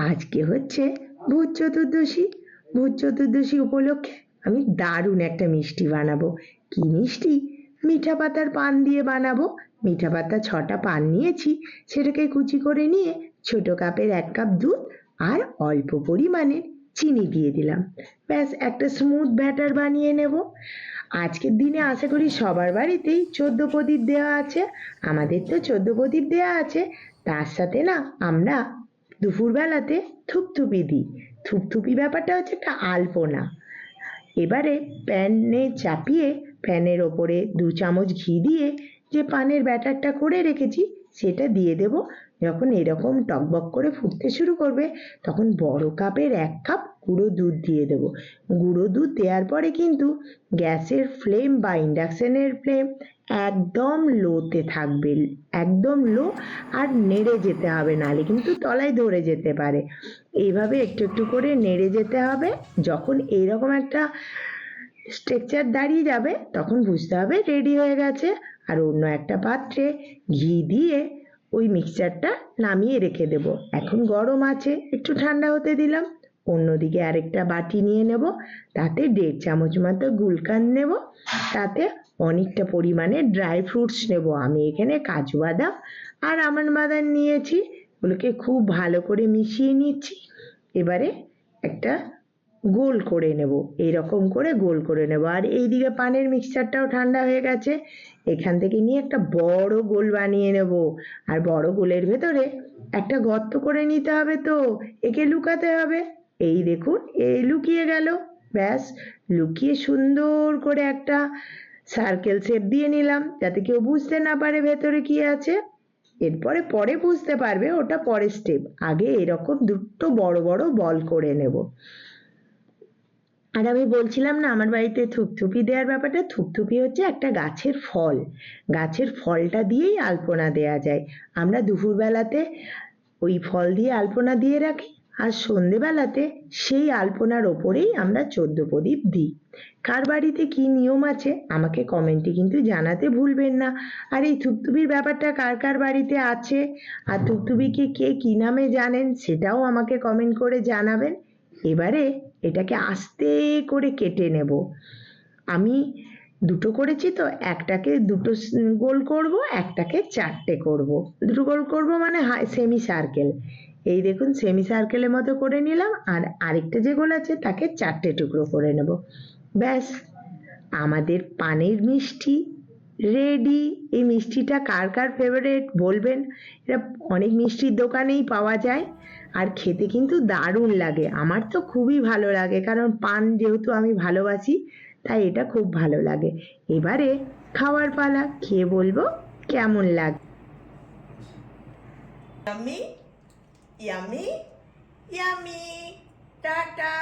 আজকে হচ্ছে ভূত চতুর্দশী। ভূত চতুর্দশী উপলক্ষে আমি দারুণ একটা মিষ্টি বানাবো। কি মিষ্টি? মিঠা পাতার পান দিয়ে বানাবো। মিঠা পাতা 6টা পান নিয়েছি, সেটাকে কুচি করে নিয়ে ছোট কাপের 1 কাপ দুধ আর অল্প পরিমাণে চিনি দিয়ে দিলাম। ব্যাস একটা স্মুথ ব্যাটার বানিয়ে নেব। আজকের দিনে আশা করি সবার বাড়িতেই 14 প্রদীপ দেওয়া আছে। আমাদের তো 14 প্রদীপ দেওয়া আছে, তার সাথে না আমরা দুপুরবেলাতে থুপথুপি দিই। থুপথুপি ব্যাপারটা হচ্ছে একটা আলপনা। এবারে প্যানে চাপিয়ে প্যানের ওপরে 2 চামচ ঘি দিয়ে যে পানের ব্যাটারটা করে রেখেছি সেটা দিয়ে দেব। যখন এরকম টকবক করে ফুটতে শুরু করবে তখন বড় কাপের 1 কাপ গুঁড়ো দুধ দিয়ে দেব। গুঁড়ো দুধ দেওয়ার পরে কিন্তু গ্যাসের ফ্লেম বা ইন্ডাকশনের ফ্লেম একদম লোতে থাকবে, একদম লো, আর নেড়ে যেতে হবে, নাহলে কিন্তু তলায় ধরে যেতে পারে। এইভাবে একটু একটু করে নেড়ে যেতে হবে। যখন এইরকম একটা স্ট্রাকচার দাঁড়িয়ে যাবে তখন বুঝতে হবে রেডি হয়ে গেছে। আর অন্য একটা পাত্রে ঘি দিয়ে ওই মিক্সচারটা নামিয়ে রেখে দেব। এখন গরম আছে, একটু ঠান্ডা হতে দিলাম। অন্যদিকে আরেকটা বাটি নিয়ে নেব, তাতে 1.5 চামচ মতো গুলকান নেব, তাতে অনেকটা পরিমাণে ড্রাই ফ্রুটস নেব। আমি এখানে কাজু বাদাম আর আমন্ড বাদাম নিয়েছি, ওগুলোকে খুব ভালো করে মিশিয়ে নিচ্ছি। এবারে একটা গোল করে নেব, এইরকম করে গোল করে নেব। আর এইদিকে পানের মিক্সচারটাও ঠান্ডা হয়ে গেছে, এখান থেকে নিয়ে একটা বড় গোল বানিয়ে নেব। আর বড় গোলের ভেতরে একটা গর্ত করে নিতে হবে, তো একে লুকাতে হবে। এই দেখুন, এই লুকিয়ে গেল। ব্যাস, লুকিয়ে সুন্দর করে একটা সার্কেল শেপ দিয়ে নিলাম যাতে কেউ বুঝতে না পারে ভেতরে কি আছে। এরপরে পরে বুঝতে পারবে, ওটা পরের স্টেপ। আগে এরকম দুটো বড় বড় বল করে নেব। আর আমি বলছিলাম না আমার বাড়িতে থুপথুপি দেওয়ার ব্যাপারটা, থুপথুপি হচ্ছে একটা গাছের ফল। গাছের ফলটা দিয়েই আলপনা দেয়া যায়। আমরা দুপুরবেলাতে ওই ফল দিয়ে আলপনা দিয়ে রাখি, আর সন্ধেবেলাতে সেই আলপনার ওপরেই আমরা 14 প্রদীপ দিই। কার বাড়িতে কি নিয়ম আছে আমাকে কমেন্টে কিন্তু জানাতে ভুলবেন না। আর এই থুপথুপির ব্যাপারটা কার কার বাড়িতে আছে আর থুপথুপিকে কে কি নামে জানেন সেটাও আমাকে কমেন্ট করে জানাবেন। এবারে এটাকে আস্তে করে কেটে নেব। আমি দুটো করেছি, তো একটাকে দুটো গোল করব, একটাকে 4টে করব। দুটো গোল করব মানে সেমি সার্কেল। এই দেখুন সেমি সার্কেলের মতো করে নিলাম, আর আরেকটা যে গোল আছে তাকে 4টে টুকরো করে নেব। ব্যাস, আমাদের পানের মিষ্টি রেডি। এই মিষ্টিটা কার কার ফেভারিট বলবেন। এটা অনেক মিষ্টির দোকানেই পাওয়া যায়, আর খেতে কিন্তু দারুণ লাগে। আমার তো খুবই ভালো লাগে, কারণ পান যেহেতু আমি ভালোবাসি তাই এটা খুব ভালো লাগে। এবারে খাওয়ার পালা, খেয়ে বলবো কেমন লাগে। Yummy yummy yummy tata.